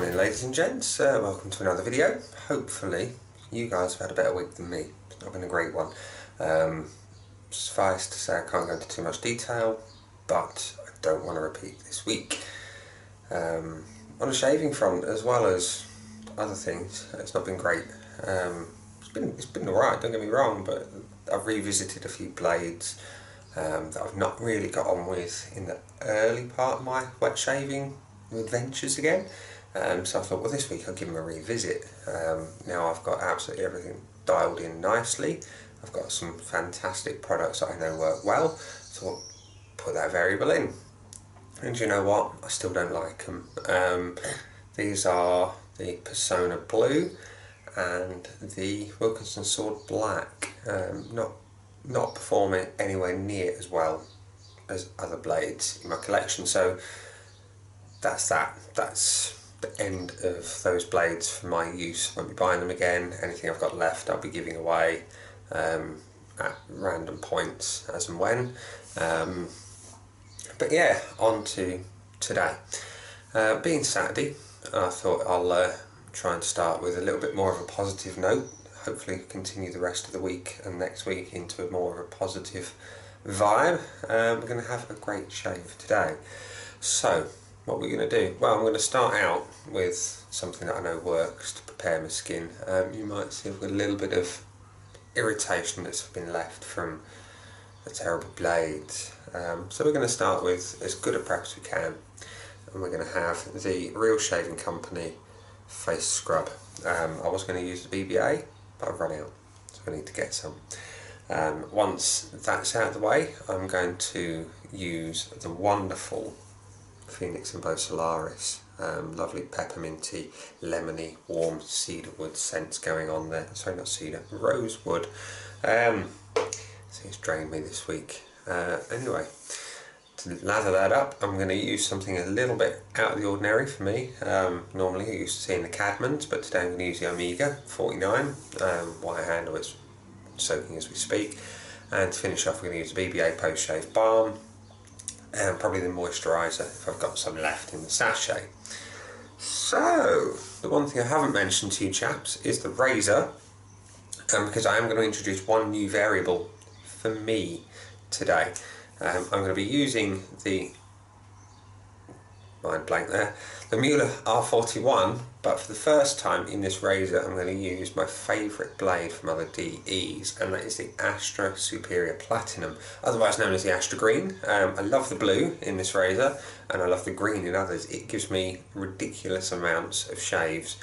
morning, ladies and gents. Welcome to another video. Hopefully you guys have had a better week than me. It's not been a great one. Suffice to say, I can't go into too much detail, but I don't want to repeat this week. On a shaving front, as well as other things, it's not been great. It's been alright, don't get me wrong, but I've revisited a few blades that I've not really got on with in the early part of my wet shaving adventures again. So I thought, well, this week I'll give them a revisit. Now I've got absolutely everything dialed in nicely. I've got some fantastic products that I know work well, so I'll put that variable in. And you know what? I still don't like them. These are the Persona Blue and the Wilkinson Sword Black. Not performing anywhere near as well as other blades in my collection. So that's that. That's the end of those blades for my use. Won't be buying them again. Anything I've got left I'll be giving away at random points as and when. But yeah, on to today. Being Saturday, I thought I'll try and start with a little bit more of a positive note. Hopefully continue the rest of the week and next week into a more of a positive vibe. We're going to have a great shave today. So what we're going to do, well, I'm going to start out with something that I know works to prepare my skin. You might see I've got a little bit of irritation that's been left from the terrible blades. So we're going to start with as good a prep as we can, and we're going to have the Real Shaving Company face scrub. I was going to use the BBA, but I've run out, so I need to get some. Once that's out of the way, I'm going to use the wonderful Phoenix and Beau Solaris. Lovely pepperminty, lemony, warm cedarwood scents going on there. Sorry, not cedar, rosewood. So it's drained me this week. Anyway, to lather that up, I'm going to use something a little bit out of the ordinary for me. Normally I used to see in the Cadmans, but today I'm going to use the Omega 49. Wire handle, it's soaking as we speak. And to finish off, we're going to use the BBA Post Shave Balm. And probably the moisturiser if I've got some left in the sachet. So, the one thing I haven't mentioned to you chaps is the razor, because I am going to introduce one new variable for me today. I'm going to be using the, mind blank there, the Mueller R41, but for the first time in this razor I'm going to use my favourite blade from other DEs, and that is the Astra Superior Platinum, otherwise known as the Astra Green. I love the blue in this razor and I love the green in others. It gives me ridiculous amounts of shaves.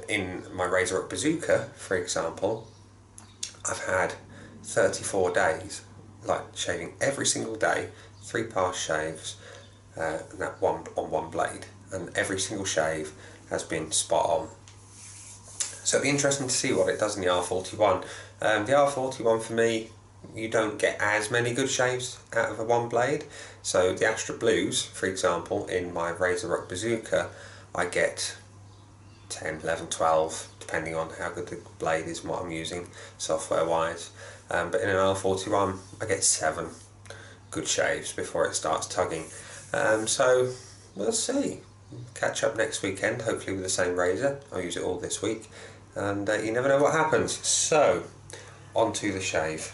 In my razor at Bazooka, for example, I've had 34 days, like shaving every single day, 3 pass shaves, and that one on one blade, and every single shave has been spot on. So it'll be interesting to see what it does in the R41. The R41 for me, you don't get as many good shaves out of a one blade. So the Astra Blues, for example, in my Razor Rock Bazooka, I get 10, 11, 12, depending on how good the blade is and what I'm using software wise. But in an R41 I get 7 good shaves before it starts tugging. So we'll see. Catch up next weekend, hopefully with the same razor. I'll use it all this week, and you never know what happens. So on to the shave.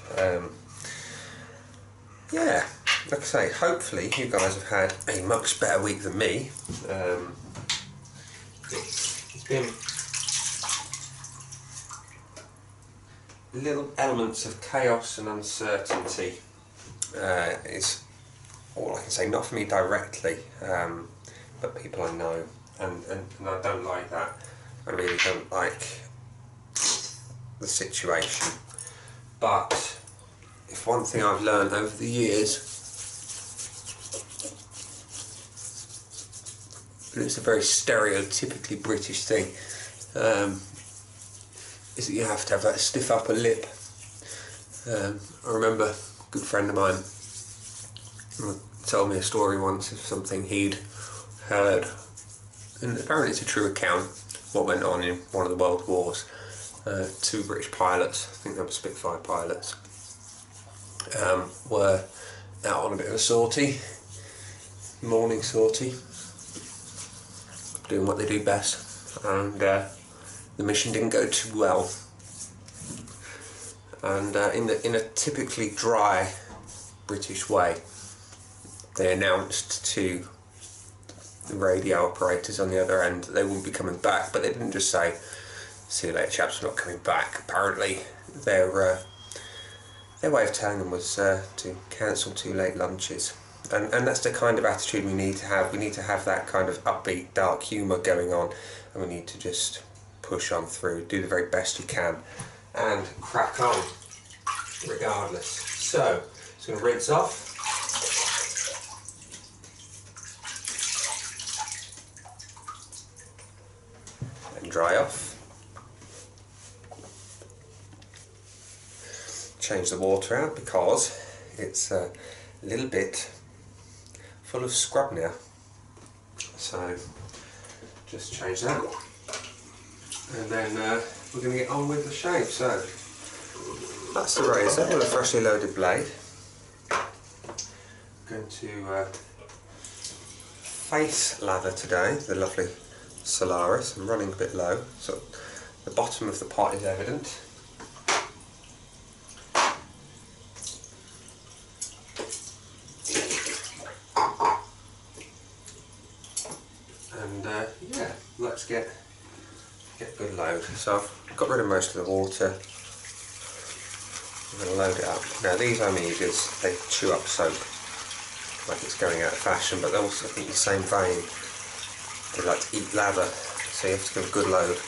Yeah, like I say, hopefully you guys have had a much better week than me. It's been little elements of chaos and uncertainty. It's all I can say, not for me directly, but people I know, and I don't like that. I really don't like the situation. But if one thing I've learned over the years, and it's a very stereotypically British thing, is that you have to have that stiff upper lip. I remember a good friend of mine told me a story once of something he'd heard, and apparently it's a true account, what went on in one of the world wars. 2 British pilots, I think they were Spitfire pilots, were out on a bit of a sortie, morning sortie, doing what they do best, and the mission didn't go too well. And in a typically dry British way, they announced to the radio operators on the other end that they wouldn't be coming back, but they didn't just say, "See you later, chaps, we're not coming back." Apparently, their way of telling them was to cancel 2 late lunches. And that's the kind of attitude we need to have. We need to have that kind of upbeat, dark humour going on, and we need to just push on through, do the very best you can, and crack on, regardless. So, it's going to rinse off. And dry off. Change the water out because it's a little bit full of scrub now, so just change that, and then we're going to get on with the shave. So that's the razor with a freshly loaded blade. I'm going to face lather today the lovely Solaris. I'm running a bit low, so the bottom of the pot is evident. Yeah, let's get a good load. So I've got rid of most of the water. I'm going to load it up. Now these Omegas, they chew up soap like it's going out of fashion, but they're also, I think, the same vein. They like to eat lather, so you have to give a good load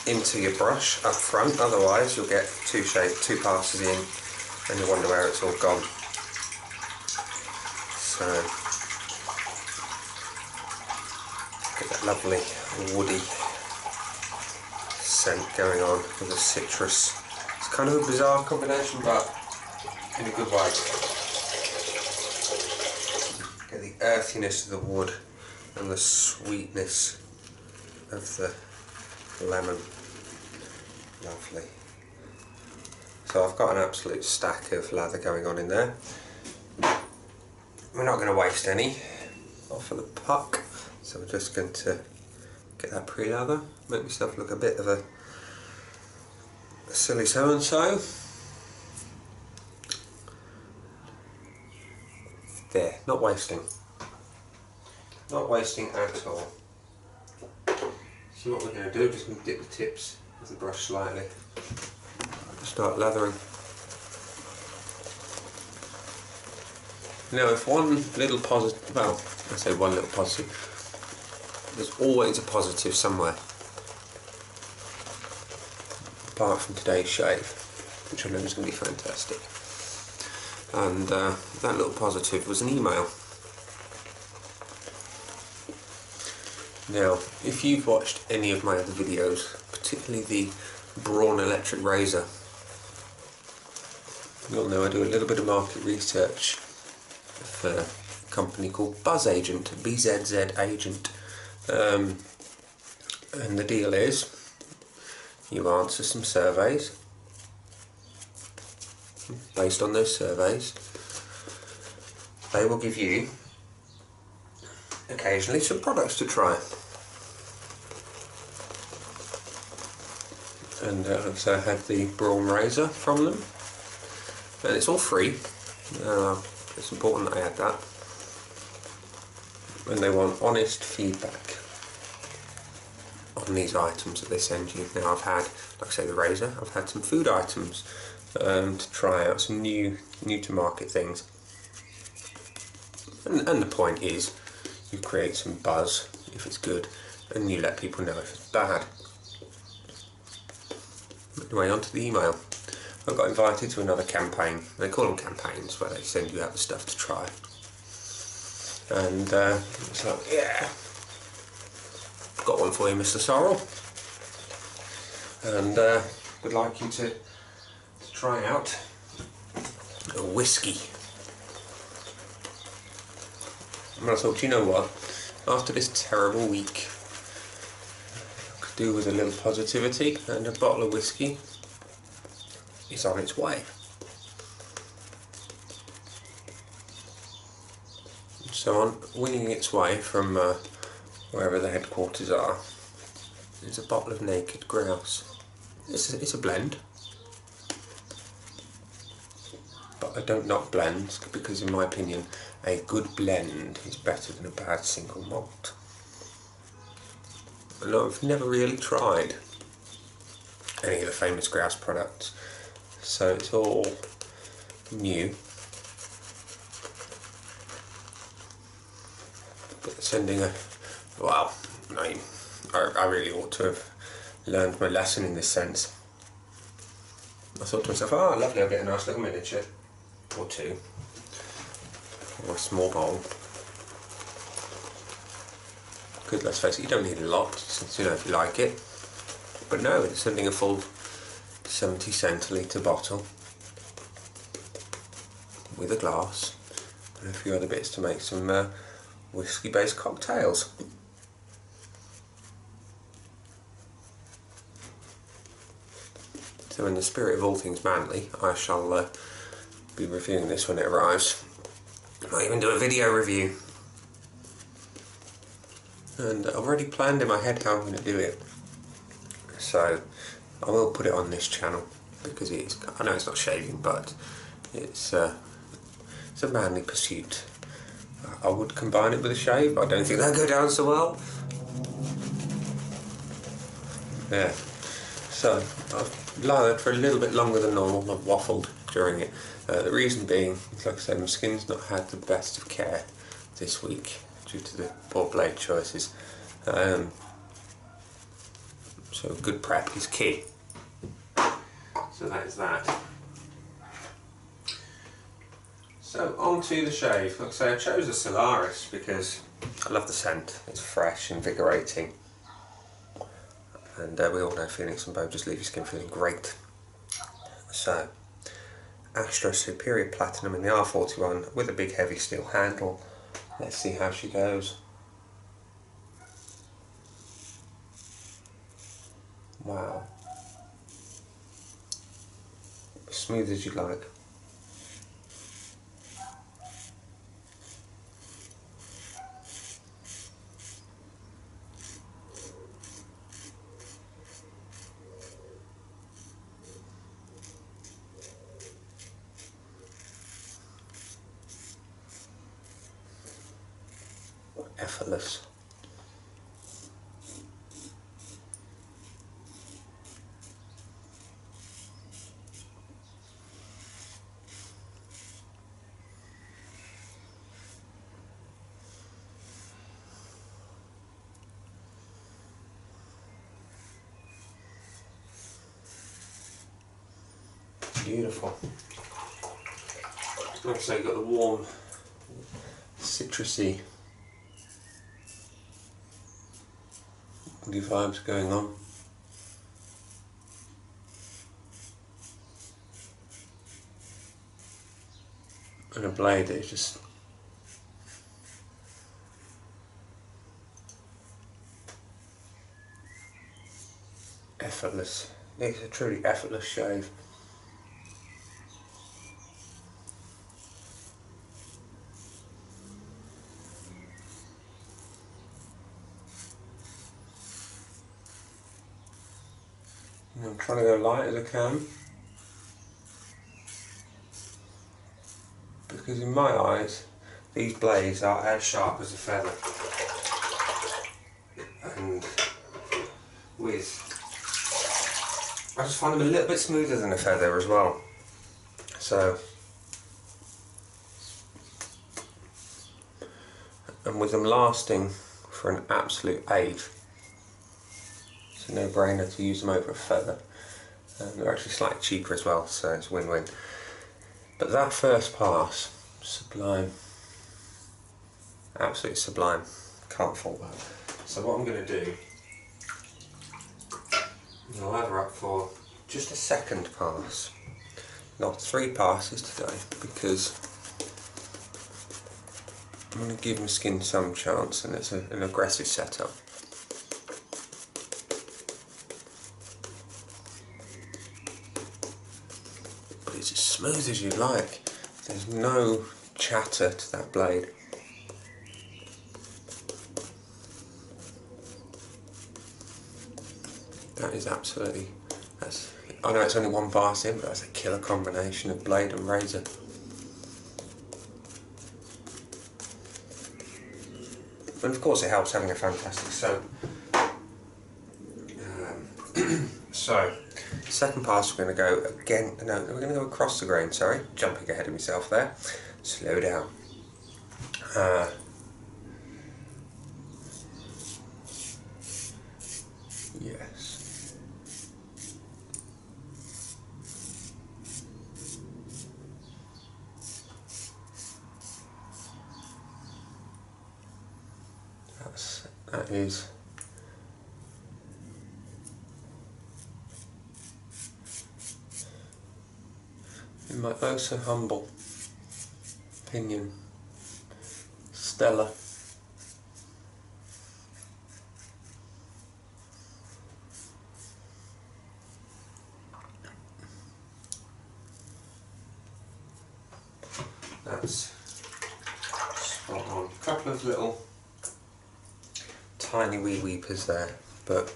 into your brush up front, otherwise you'll get 2 passes in and you'll wonder where it's all gone. So get that lovely woody scent going on with the citrus. It's kind of a bizarre combination, but in a good way. Get the earthiness of the wood and the sweetness of the lemon. Lovely. So I've got an absolute stack of lather going on in there. We're not going to waste any off of the puck. So we're just going to get that pre-lather, make myself look a bit of a silly so-and-so. There, not wasting. Not wasting at all. So what we're going to do, just going to dip the tips of the brush slightly. Start lathering. Now if one little positive, well, I say one little positive, there's always a positive somewhere, apart from today's shave, which I know is going to be fantastic. And that little positive was an email. Now, if you've watched any of my other videos, particularly the Braun electric razor, you'll know I do a little bit of market research for a company called Buzz Agent, BZZ Agent. And the deal is, you answer some surveys. Based on those surveys, they will give you occasionally some products to try. And so I had the Braun razor from them, and it's all free. It's important that I had that. And they want honest feedback on these items that they send you. Now I've had, like I say, the razor, I've had some food items to try out, some new to market things. And the point is, you create some buzz if it's good, and you let people know if it's bad. Anyway, on to the email. I got invited to another campaign. They call them campaigns, where they send you out the stuff to try. And it's like, yeah, got one for you, Mr. Sorrell. And would like you to try out a whiskey. And I thought, you know what, after this terrible week, I could do with a little positivity, and a bottle of whiskey is on its way. So on winging its way from wherever the headquarters are. There's a bottle of naked grouse. It's a blend, but I don't knock blends because in my opinion a good blend is better than a bad single malt. And I've never really tried any of the famous grouse products, so it's all new. But sending a, well, I really ought to have learned my lesson in this sense. I thought to myself, oh lovely, I'll get a nice little miniature or two, or a small bowl. Because let's face it, you don't need a lot, since if you like it. But no, it's sending a full 70 centilitre bottle with a glass and a few other bits to make some whiskey based cocktails. So in the spirit of all things manly, I shall be reviewing this when it arrives. I might even do a video review. And I've already planned in my head how I'm going to do it. So I will put it on this channel because it is, I know it's not shaving, but it's a manly pursuit. I would combine it with a shave, but I don't think that'd go down so well. Yeah, so I've lathered for a little bit longer than normal. I've waffled during it. The reason being, like I said, my skin's not had the best of care this week due to the poor blade choices. So good prep is key. So that is that. So on to the shave. Like I say, I chose a Solaris because I love the scent. It's fresh, invigorating. And we all know Phoenix and Beau just leave your skin feeling great. So, Astra Superior Platinum in the R41 with a big heavy steel handle. Let's see how she goes. Wow. As smooth as you like. Effortless. Beautiful. Like I say, you've got the warm, citrusy vibes going on. And a blade that is just effortless. It's a truly effortless shave. I'm trying to go light as I can, because in my eyes these blades are as sharp as a feather, and I just find them a little bit smoother than a feather as well. So, and with them lasting for an absolute age, it's a no-brainer to use them over a feather. They're actually slightly cheaper as well, so it's win-win. But that first pass, sublime, absolutely sublime, can't fault that. So what I'm going to do, I'll lather up for just a second pass, not 3 passes today, because I'm going to give my skin some chance, and it's an aggressive setup. But it's as smooth as you like. There's no chatter to that blade. That is absolutely, I know it's only one pass in, but that's a killer combination of blade and razor. And of course it helps having a fantastic soap. So, second pass we're going to go again, no, we're going to go across the grain, sorry, jumping ahead of myself there. Slow down. Yes. That is. In my oh so humble opinion, stellar. That's spot on. A couple of little tiny wee weepers there, but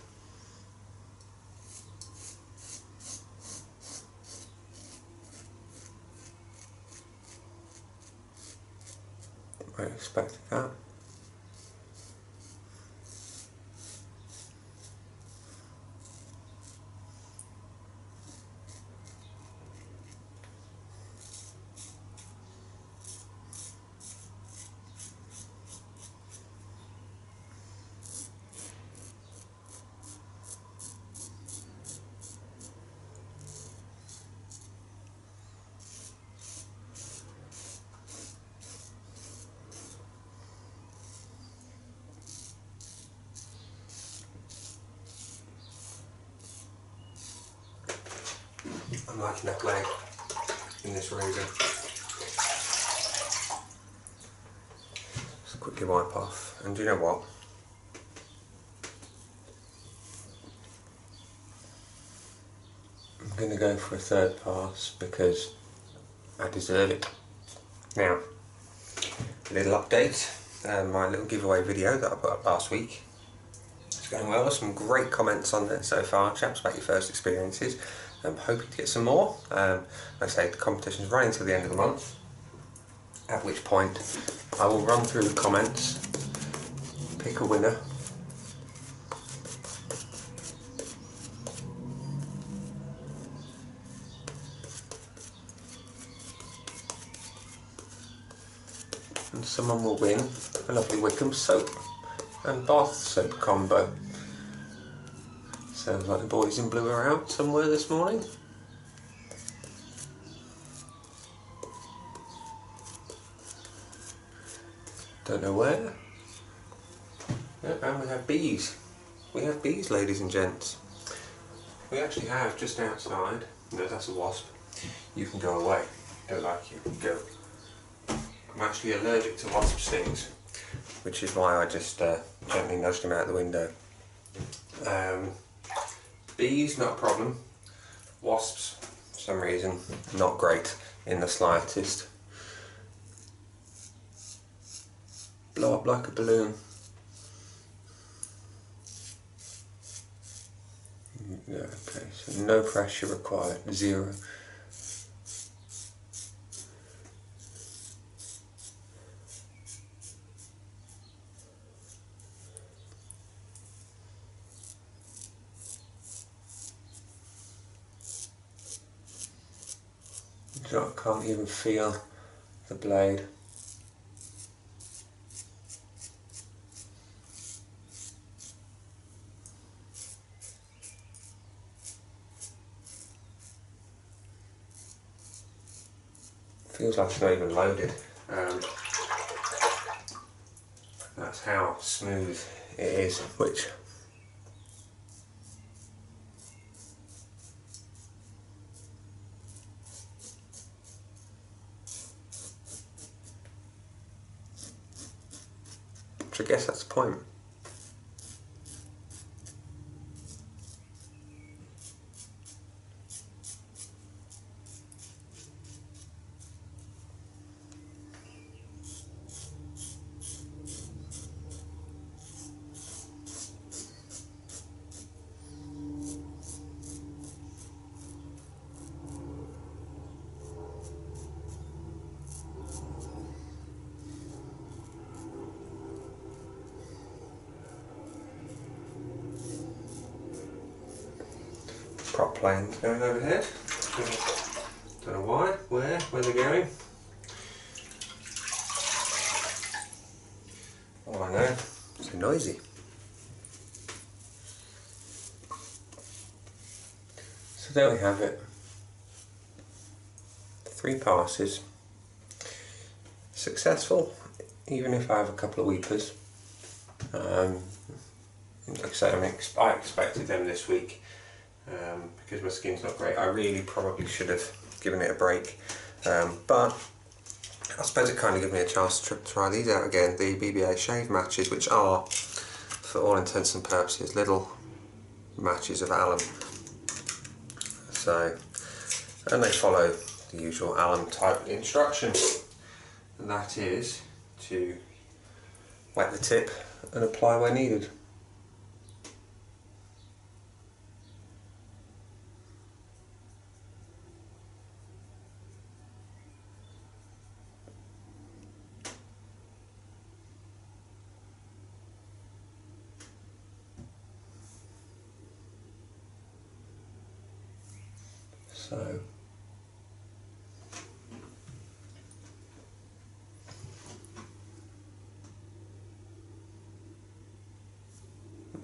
I expected that. I'm liking that blade in this razor. Just quickly wipe off, and do you know what? I'm going to go for a third pass because I deserve it. Now, a little update, my little giveaway video that I put up last week. It's going well, some great comments on there so far, chaps, about your first experiences. I'm hoping to get some more. Like I say, the competition's running until the end of the month, at which point I will run through the comments, pick a winner, and someone will win a lovely Wickham soap and bath soap combo. Sounds like the boys in blue are out somewhere this morning. Don't know where. Yeah, and we have bees. We have bees, ladies and gents. We actually have just outside. No, that's a wasp. You can go away. Don't like you. Go. I'm actually allergic to wasp stings, which is why I just gently nudged him out the window. Bees, not a problem. Wasps, for some reason, not great in the slightest. Blow up like a balloon. Yeah, okay, so no pressure required, 0. I can't even feel the blade. Feels like it's not even loaded. That's how smooth it is, which I guess that's the point. prop planes going overhead. Don't know why, where they're going. All I know, it's noisy. So there we have it. 3 passes. Successful, even if I have a couple of weepers. Like I say, I expected them this week because my skin's not great. I really probably should have given it a break, but I suppose it kind of gave me a chance to try these out again, the BBA shave matches, which are, for all intents and purposes, little matches of alum. So, and they follow the usual alum type instructions, and that is to wet the tip and apply where needed.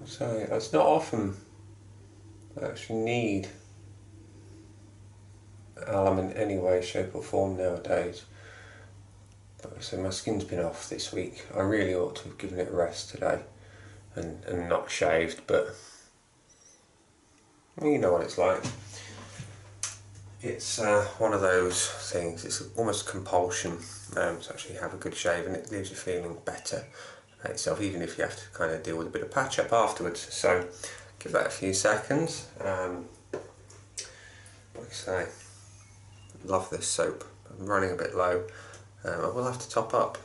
So it's not often I actually need alum in any way, shape or form nowadays. But so my skin's been off this week. I really ought to have given it a rest today and not shaved, but you know what it's like. It's one of those things, it's almost a compulsion to actually have a good shave, and it leaves you feeling better about yourself, even if you have to kind of deal with a bit of patch up afterwards. So give that a few seconds. Like I say, love this soap. I'm running a bit low. I will have to top up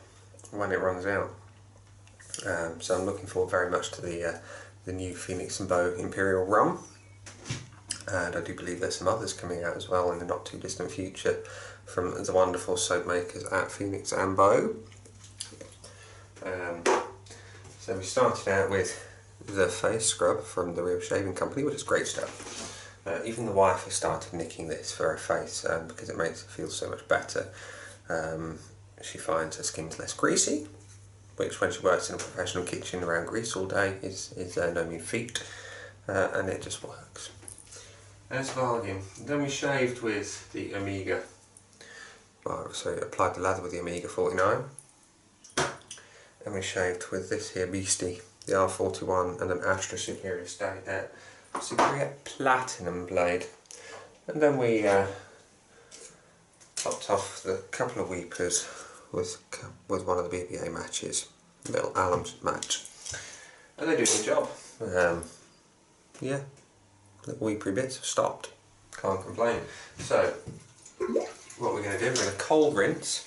when it runs out. So I'm looking forward very much to the new Phoenix and Beau Imperial Rum. And I do believe there's some others coming out as well in the not too distant future from the wonderful soap makers at Phoenix and Beau. So we started out with the face scrub from the Real Shaving Company, which is great stuff. Even the wife has started nicking this for her face because it makes her feel so much better. She finds her skin's less greasy, which when she works in a professional kitchen around grease all day is no mean feat, and it just works. There's volume. Then we shaved with the Omega. Well, so applied the lather with the Omega 49. And we shaved with this here beastie, the R41 and an Astra Superior Superior Platinum blade. And then we topped off the couple of weepers with one of the BBA matches, a little alum match. And they do the job. Yeah. Little weepery bits have stopped. Can't complain. So, what we're going to do, we're going to cold rinse.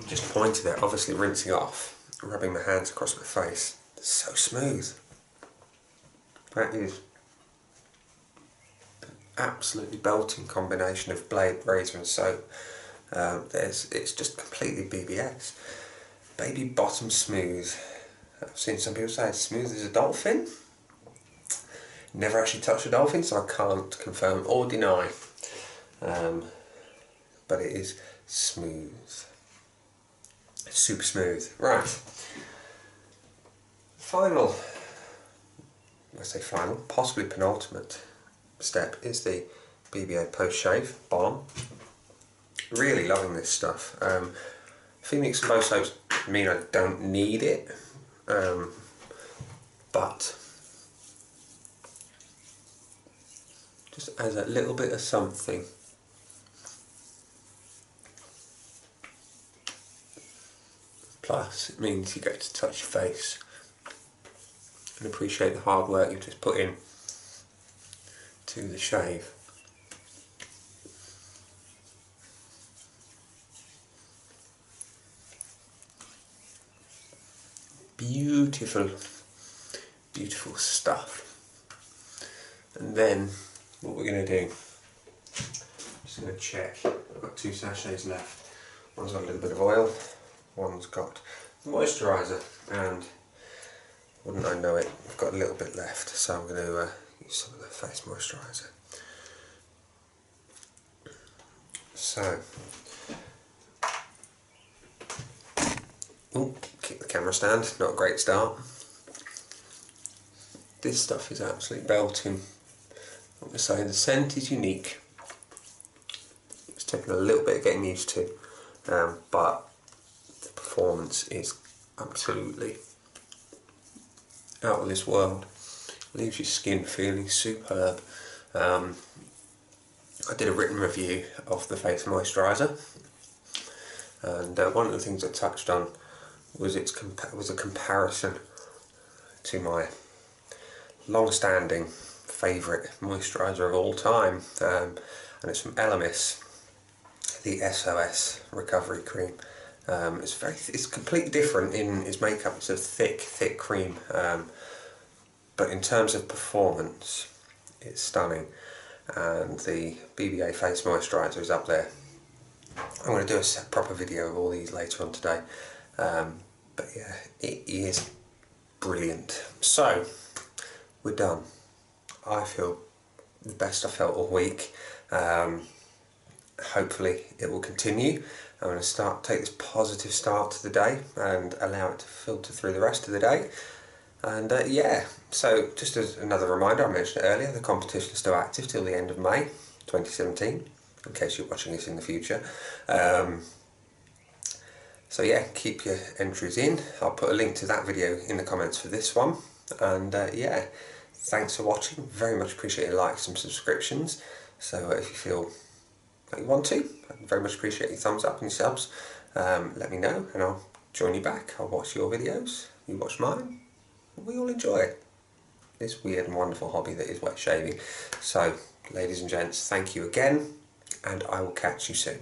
Just pointed there, obviously rinsing off, rubbing my hands across my face. It's so smooth. That is absolutely belting combination of blade, razor and soap. It's just completely BBS. Baby bottom smooth. I've seen some people say it's smooth as a dolphin. Never actually touched a dolphin, so I can't confirm or deny. But it is smooth. Super smooth. Right. Final, I say final, possibly penultimate step is the BBA post-shave balm. Really loving this stuff. Phoenix and Beau soaps mean I don't need it, but just as a little bit of something. Plus, it means you get to touch your face and appreciate the hard work you've just put in to the shave. Beautiful, beautiful stuff. And then what we're going to do Just going to check. I've got 2 sachets left. One's got a little bit of oil, one's got moisturiser, and wouldn't I know it, I've got a little bit left, so I'm going to use some of the face moisturiser. So, kick the camera stand, not a great start. This stuff is absolutely belting. I'm going to say the scent is unique. It's taken a little bit of getting used to, but the performance is absolutely out of this world. Leaves your skin feeling superb. I did a written review of the face moisturiser, and one of the things I touched on was a comparison to my long-standing favourite moisturiser of all time, and it's from Elemis, the SOS Recovery Cream. It's completely different in its makeup. It's a thick cream, but in terms of performance, it's stunning. And the BBA face moisturiser is up there. I'm going to do a proper video of all these later on today, but yeah, it is brilliant. So we're done. I feel the best I felt all week. Hopefully it will continue. I'm going to take this positive start to the day and allow it to filter through the rest of the day. And yeah, so just as another reminder, I mentioned it earlier, the competition is still active till the end of May 2017, in case you're watching this in the future. So yeah, keep your entries in. I'll put a link to that video in the comments for this one. And yeah, thanks for watching. Very much appreciate your likes and subscriptions. So if you feel that you want to, I'd very much appreciate your thumbs up and your subs. Let me know and I'll join you back. I'll watch your videos, you watch mine. We all enjoy this weird and wonderful hobby that is wet shaving. So, ladies and gents, thank you again, and I will catch you soon.